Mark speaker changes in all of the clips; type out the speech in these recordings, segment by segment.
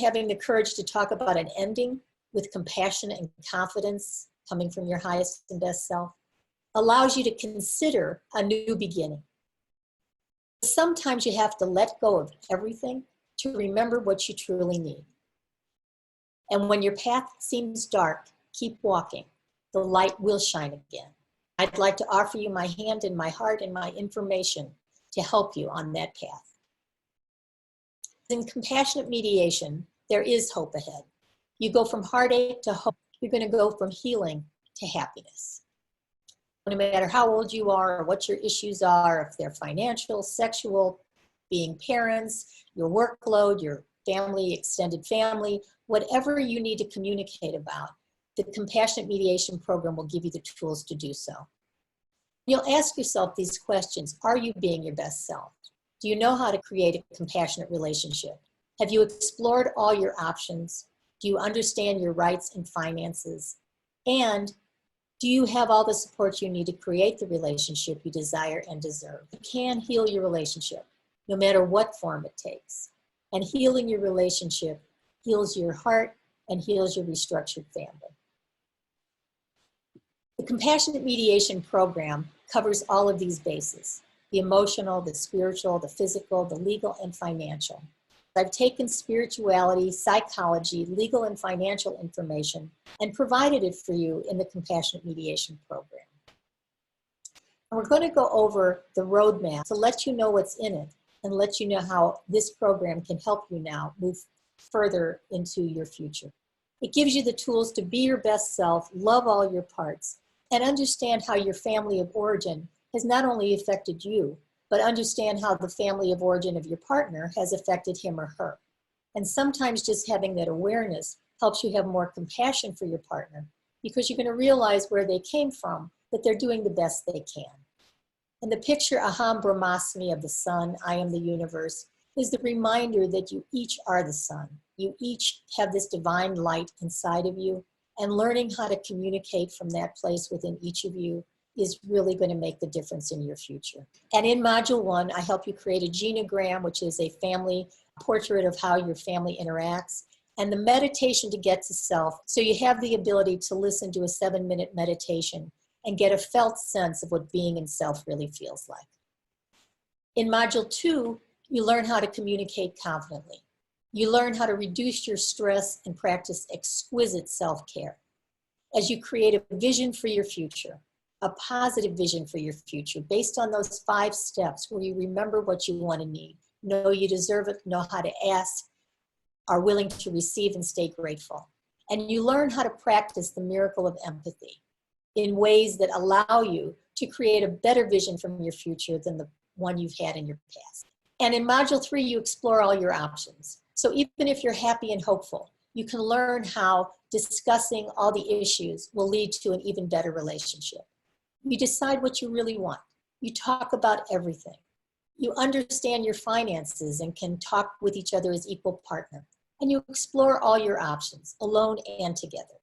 Speaker 1: Having the courage to talk about an ending with compassion and confidence coming from your highest and best self allows you to consider a new beginning. Sometimes you have to let go of everything to remember what you truly need. And when your path seems dark, keep walking. The light will shine again. I'd like to offer you my hand and my heart and my information to help you on that path. In compassionate mediation, there is hope ahead. You go from heartache to hope. You're going to go from healing to happiness. No matter how old you are or what your issues are, if they're financial, sexual, being parents, your workload, your family, extended family, whatever you need to communicate about, the Compassionate Mediation Program will give you the tools to do so. You'll ask yourself these questions. Are you being your best self? Do you know how to create a compassionate relationship? Have you explored all your options? Do you understand your rights and finances? And do you have all the support you need to create the relationship you desire and deserve? You can heal your relationship, no matter what form it takes. And healing your relationship heals your heart and heals your restructured family. The Compassionate Mediation Program covers all of these bases: the emotional, the spiritual, the physical, the legal, and financial. I've taken spirituality, psychology, legal, and financial information and provided it for you in the Compassionate Mediation Program. And we're going to go over the roadmap to let you know what's in it and let you know how this program can help you now move further into your future. It gives you the tools to be your best self, love all your parts, and understand how your family of origin has not only affected you, but understand how the family of origin of your partner has affected him or her. And sometimes just having that awareness helps you have more compassion for your partner, because you're going to realize where they came from, that they're doing the best they can. And the picture Aham Brahmasmi of the sun, I am the universe, is the reminder that you each are the sun. You each have this divine light inside of you, and learning how to communicate from that place within each of you is really going to make the difference in your future. And in Module 1, I help you create a genogram, which is a family portrait of how your family interacts, and the meditation to get to self, so you have the ability to listen to a 7-minute meditation and get a felt sense of what being in self really feels like. In Module 2, you learn how to communicate confidently. You learn how to reduce your stress and practice exquisite self-care as you create a vision for your future, a positive vision for your future based on those 5 steps where you remember what you want and need, know you deserve it, know how to ask, are willing to receive and stay grateful. And you learn how to practice the miracle of empathy in ways that allow you to create a better vision from your future than the one you've had in your past. And in Module 3, you explore all your options. So even if you're happy and hopeful, you can learn how discussing all the issues will lead to an even better relationship. You decide what you really want. You talk about everything. You understand your finances and can talk with each other as equal partner. And you explore all your options, alone and together.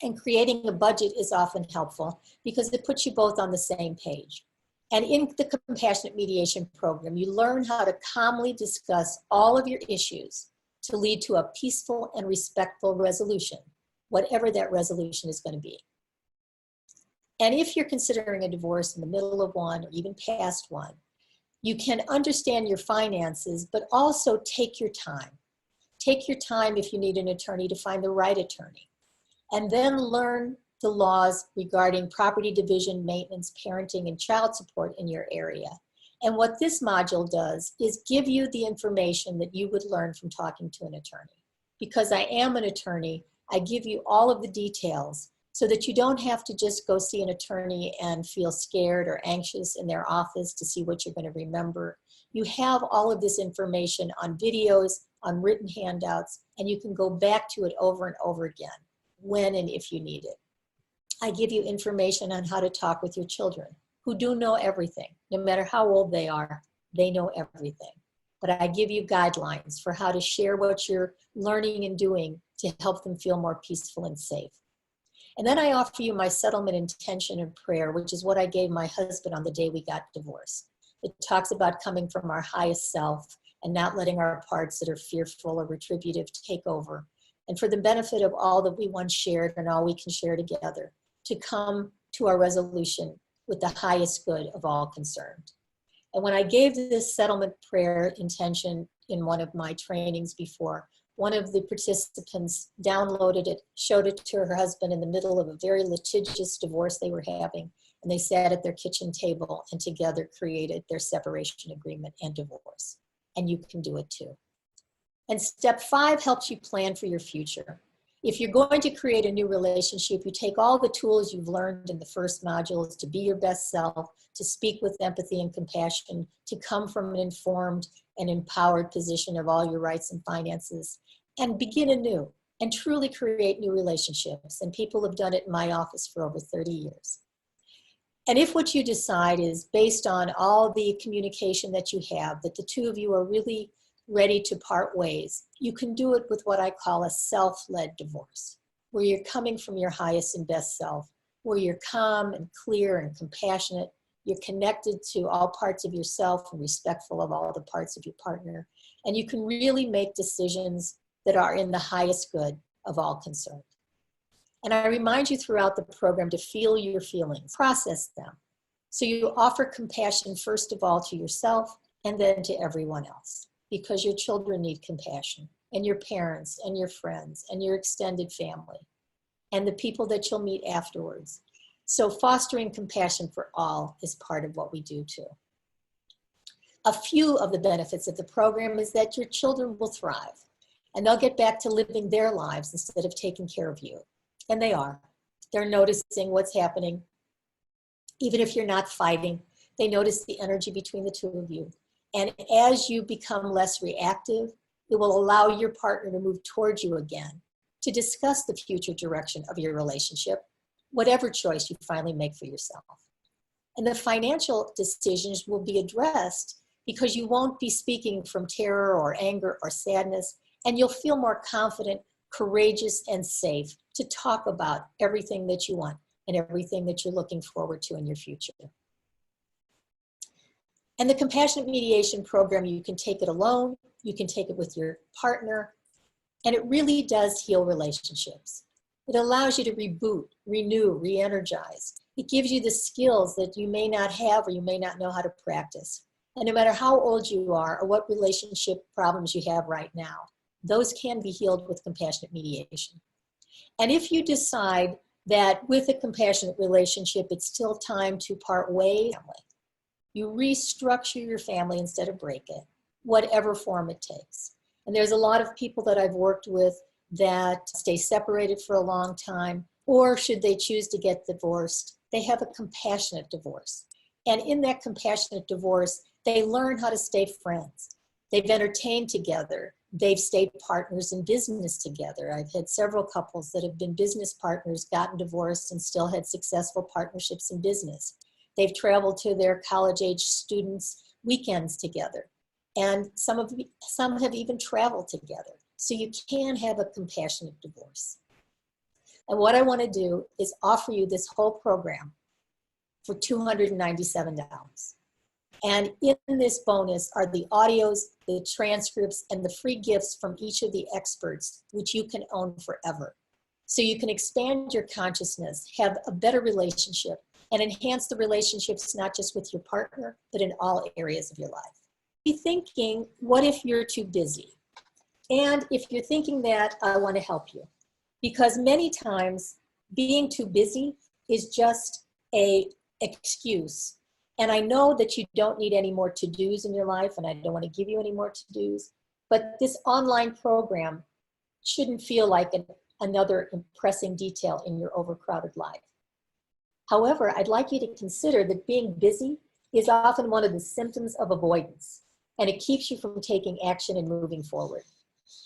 Speaker 1: And creating a budget is often helpful because it puts you both on the same page. And in the Compassionate Mediation Program, you learn how to calmly discuss all of your issues to lead to a peaceful and respectful resolution, whatever that resolution is going to be. And if you're considering a divorce in the middle of one or even past one, you can understand your finances, but also take your time. Take your time if you need an attorney to find the right attorney. And then learn the laws regarding property division, maintenance, parenting, and child support in your area. And what this module does is give you the information that you would learn from talking to an attorney. Because I am an attorney, I give you all of the details so that you don't have to just go see an attorney and feel scared or anxious in their office to see what you're going to remember. You have all of this information on videos, on written handouts, and you can go back to it over and over again, when and if you need it. I give you information on how to talk with your children, who do know everything. No matter how old they are, they know everything. But I give you guidelines for how to share what you're learning and doing to help them feel more peaceful and safe. And then I offer you my settlement intention and prayer, which is what I gave my husband on the day we got divorced. It talks about coming from our highest self and not letting our parts that are fearful or retributive take over. And for the benefit of all that we once shared and all we can share together, to come to our resolution with the highest good of all concerned. And when I gave this settlement prayer intention in one of my trainings before, one of the participants downloaded it, showed it to her husband in the middle of a very litigious divorce they were having, and they sat at their kitchen table and together created their separation agreement and divorce. And you can do it too. And step 5 helps you plan for your future. If you're going to create a new relationship, you take all the tools you've learned in the first modules to be your best self, to speak with empathy and compassion, to come from an informed and empowered position of all your rights and finances, and begin anew and truly create new relationships. And people have done it in my office for over 30 years. And if what you decide is based on all the communication that you have, that the two of you are really ready to part ways, you can do it with what I call a self-led divorce, where you're coming from your highest and best self, where you're calm and clear and compassionate, you're connected to all parts of yourself and respectful of all the parts of your partner, and you can really make decisions that are in the highest good of all concerned. And I remind you throughout the program to feel your feelings, process them. So you offer compassion first of all to yourself and then to everyone else, because your children need compassion, and your parents and your friends and your extended family and the people that you'll meet afterwards. So fostering compassion for all is part of what we do too. A few of the benefits of the program is that your children will thrive and they'll get back to living their lives instead of taking care of you. And they are. They're noticing what's happening. Even if you're not fighting, they notice the energy between the two of you. And as you become less reactive, it will allow your partner to move towards you again, to discuss the future direction of your relationship, whatever choice you finally make for yourself. And the financial decisions will be addressed because you won't be speaking from terror or anger or sadness, and you'll feel more confident, courageous, and safe to talk about everything that you want and everything that you're looking forward to in your future. And the Compassionate Mediation program, you can take it alone, you can take it with your partner, and it really does heal relationships. It allows you to reboot, renew, re-energize. It gives you the skills that you may not have or you may not know how to practice. And no matter how old you are or what relationship problems you have right now, those can be healed with compassionate mediation. And if you decide that with a compassionate relationship, it's still time to part ways, you restructure your family instead of break it, whatever form it takes. And there's a lot of people that I've worked with that stay separated for a long time, or should they choose to get divorced, they have a compassionate divorce. And in that compassionate divorce, they learn how to stay friends. They've entertained together. They've stayed partners in business together. I've had several couples that have been business partners, gotten divorced, and still had successful partnerships in business. They've traveled to their college-age students' weekends together. And some have even traveled together. So you can have a compassionate divorce. And what I want to do is offer you this whole program for $297. And in this bonus are the audios, the transcripts, and the free gifts from each of the experts, which you can own forever. So you can expand your consciousness, have a better relationship, and enhance the relationships not just with your partner, but in all areas of your life. Be thinking, what if you're too busy? And if you're thinking that, I want to help you. Because many times, being too busy is just an excuse. And I know that you don't need any more to-dos in your life, and I don't want to give you any more to-dos, but this online program shouldn't feel like another pressing detail in your overcrowded life. However, I'd like you to consider that being busy is often one of the symptoms of avoidance, and it keeps you from taking action and moving forward.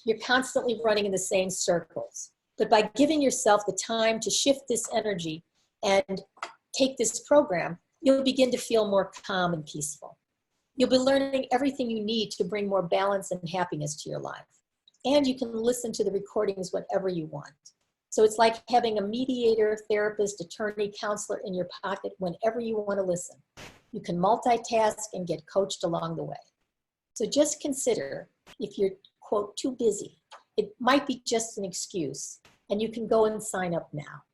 Speaker 1: You're constantly running in the same circles, but by giving yourself the time to shift this energy and take this program, you'll begin to feel more calm and peaceful. You'll be learning everything you need to bring more balance and happiness to your life. And you can listen to the recordings whenever you want. So it's like having a mediator, therapist, attorney, counselor in your pocket whenever you want to listen. You can multitask and get coached along the way. So just consider if you're, quote, too busy. It might be just an excuse, and you can go and sign up now.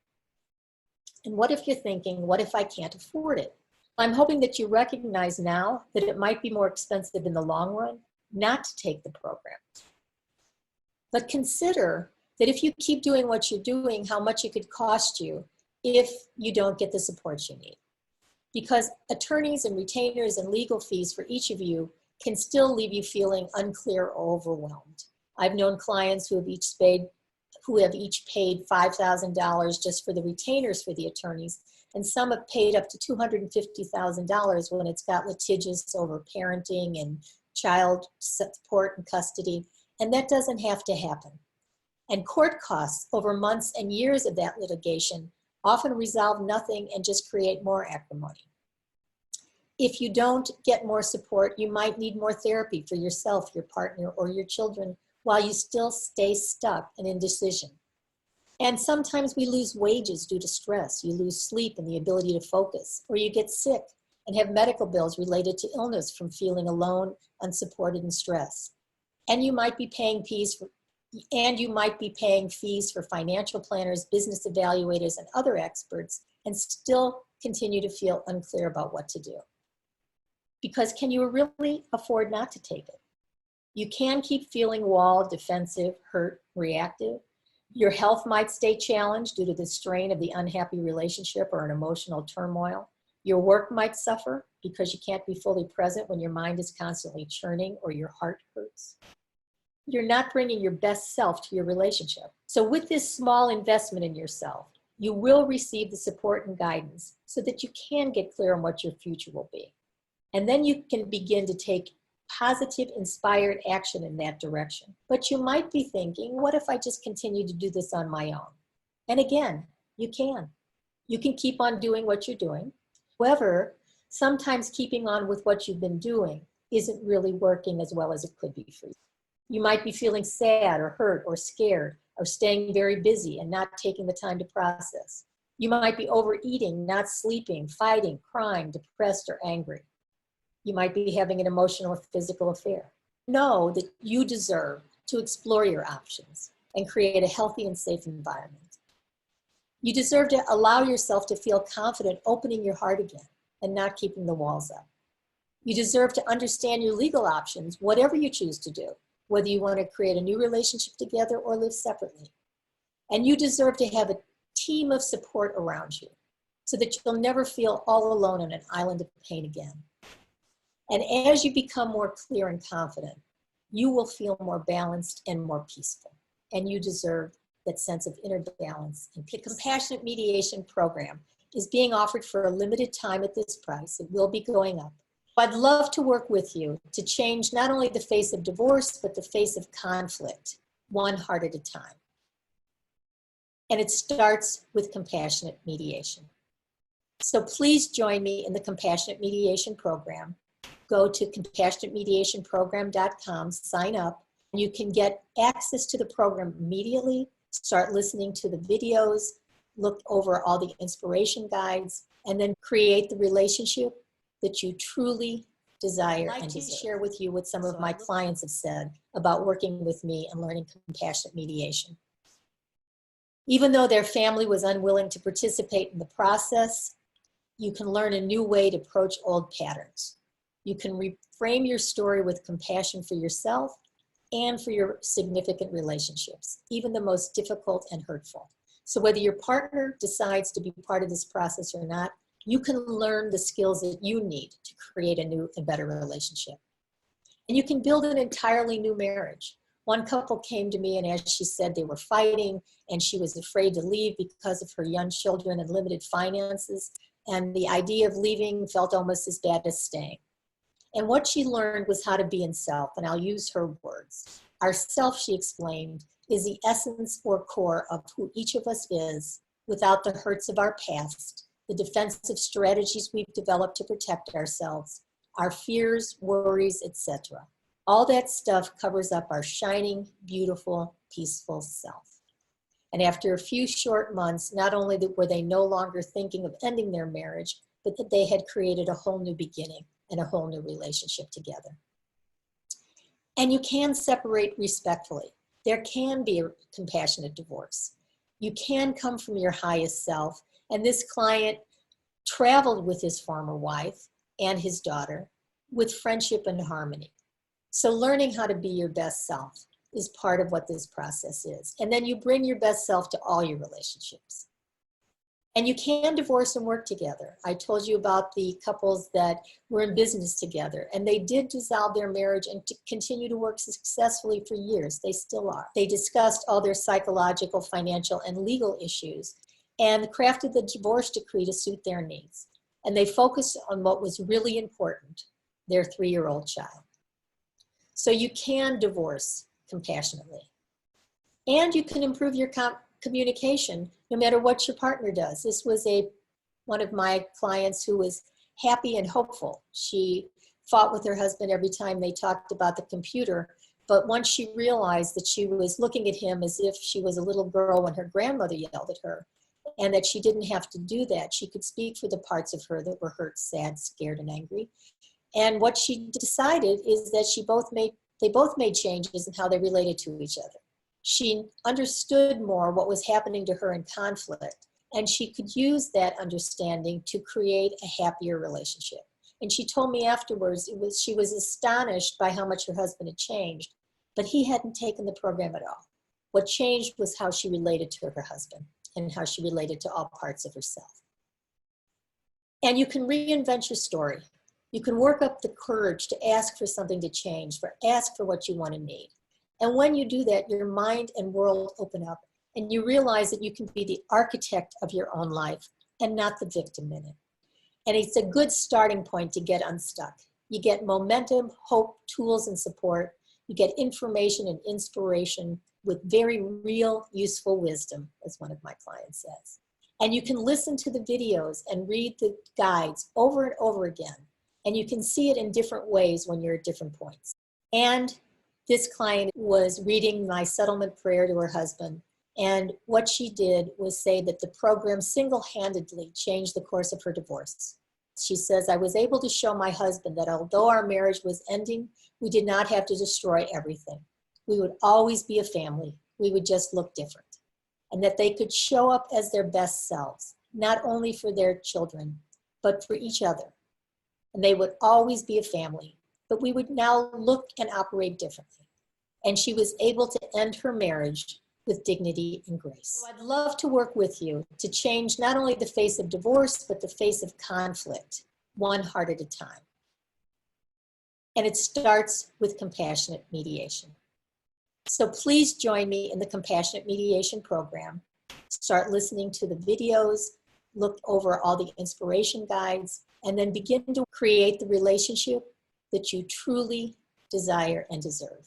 Speaker 1: And what if you're thinking, what if I can't afford it? I'm hoping that you recognize now that it might be more expensive in the long run not to take the program. But consider that if you keep doing what you're doing, how much it could cost you if you don't get the support you need. Because attorneys and retainers and legal fees for each of you can still leave you feeling unclear or overwhelmed. I've known clients who have each paid $5,000 just for the retainers for the attorneys, and some have paid up to $250,000 when it's got litigious over parenting and child support and custody, and that doesn't have to happen. And court costs over months and years of that litigation often resolve nothing and just create more acrimony. If you don't get more support, you might need more therapy for yourself, your partner, or your children while you still stay stuck in indecision. And sometimes we lose wages due to stress. You lose sleep and the ability to focus, or you get sick and have medical bills related to illness from feeling alone, unsupported, and stressed. And you might be paying fees for financial planners, business evaluators, and other experts, and still continue to feel unclear about what to do. Because can you really afford not to take it? You can keep feeling walled, defensive, hurt, reactive. Your health might stay challenged due to the strain of the unhappy relationship or an emotional turmoil. Your work might suffer because you can't be fully present when your mind is constantly churning or your heart hurts. You're not bringing your best self to your relationship. So with this small investment in yourself, you will receive the support and guidance so that you can get clear on what your future will be. And then you can begin to take positive, inspired action in that direction. But you might be thinking, what if I just continue to do this on my own? And again, you can. You can keep on doing what you're doing. However, sometimes keeping on with what you've been doing isn't really working as well as it could be for you. You might be feeling sad or hurt or scared or staying very busy and not taking the time to process. You might be overeating, not sleeping, fighting, crying, depressed, or angry. You might be having an emotional or physical affair. Know that you deserve to explore your options and create a healthy and safe environment. You deserve to allow yourself to feel confident opening your heart again and not keeping the walls up. You deserve to understand your legal options, whatever you choose to do, whether you want to create a new relationship together or live separately. And you deserve to have a team of support around you so that you'll never feel all alone on an island of pain again. And as you become more clear and confident, you will feel more balanced and more peaceful. And you deserve that sense of inner balance. And the Compassionate Mediation Program is being offered for a limited time at this price. It will be going up. I'd love to work with you to change not only the face of divorce, but the face of conflict, one heart at a time. And it starts with compassionate mediation. So please join me in the Compassionate Mediation Program. Go to compassionatemediationprogram.com, sign up, and you can get access to the program immediately, start listening to the videos, look over all the inspiration guides, and then create the relationship that you truly desire. I'd like to share with you what some of my clients have said about working with me and learning compassionate mediation. Even though their family was unwilling to participate in the process, you can learn a new way to approach old patterns. You can reframe your story with compassion for yourself and for your significant relationships, even the most difficult and hurtful. So whether your partner decides to be part of this process or not, you can learn the skills that you need to create a new and better relationship. And you can build an entirely new marriage. One couple came to me, and as she said, they were fighting and she was afraid to leave because of her young children and limited finances. And the idea of leaving felt almost as bad as staying. And what she learned was how to be in self, and I'll use her words. Our self, she explained, is the essence or core of who each of us is without the hurts of our past, the defensive strategies we've developed to protect ourselves, our fears, worries, etc. All that stuff covers up our shining, beautiful, peaceful self. And after a few short months, not only were they no longer thinking of ending their marriage, but that they had created a whole new beginning and a whole new relationship together. And you can separate respectfully. There can be a compassionate divorce. You can come from your highest self. And this client traveled with his former wife and his daughter with friendship and harmony. So learning how to be your best self is part of what this process is. And then you bring your best self to all your relationships. And you can divorce and work together. I told you about the couples that were in business together, and they did dissolve their marriage and to continue to work successfully for years. They still are. They discussed all their psychological, financial, and legal issues and crafted the divorce decree to suit their needs. And they focused on what was really important, their 3-year-old child. So you can divorce compassionately. And you can improve your communication no matter what your partner does. This was one of my clients who was happy and hopeful. She fought with her husband every time they talked about the computer, but once she realized that she was looking at him as if she was a little girl when her grandmother yelled at her, and that she didn't have to do that. She could speak for the parts of her that were hurt, sad, scared, and angry. And what she decided is that they both made changes in how they related to each other. She understood more what was happening to her in conflict, and she could use that understanding to create a happier relationship. And she told me afterwards, she was astonished by how much her husband had changed, but he hadn't taken the program at all. What changed was how she related to her husband and how she related to all parts of herself. And you can reinvent your story. You can work up the courage to ask for something to change, ask for what you want and need. And when you do that, your mind and world open up, and you realize that you can be the architect of your own life and not the victim in it. And it's a good starting point to get unstuck. You get momentum, hope, tools, and support. You get information and inspiration with very real, useful wisdom, as one of my clients says. And you can listen to the videos and read the guides over and over again. And you can see it in different ways when you're at different points. And this client was reading my settlement prayer to her husband. And what she did was say that the program single-handedly changed the course of her divorce. She says, I was able to show my husband that although our marriage was ending, we did not have to destroy everything. We would always be a family. We would just look different. And that they could show up as their best selves, not only for their children, but for each other. And they would always be a family, but we would now look and operate differently. And she was able to end her marriage with dignity and grace. So I'd love to work with you to change not only the face of divorce, but the face of conflict, one heart at a time. And it starts with compassionate mediation. So please join me in the Compassionate Mediation program. Start listening to the videos, look over all the inspiration guides, and then begin to create the relationship that you truly desire and deserve.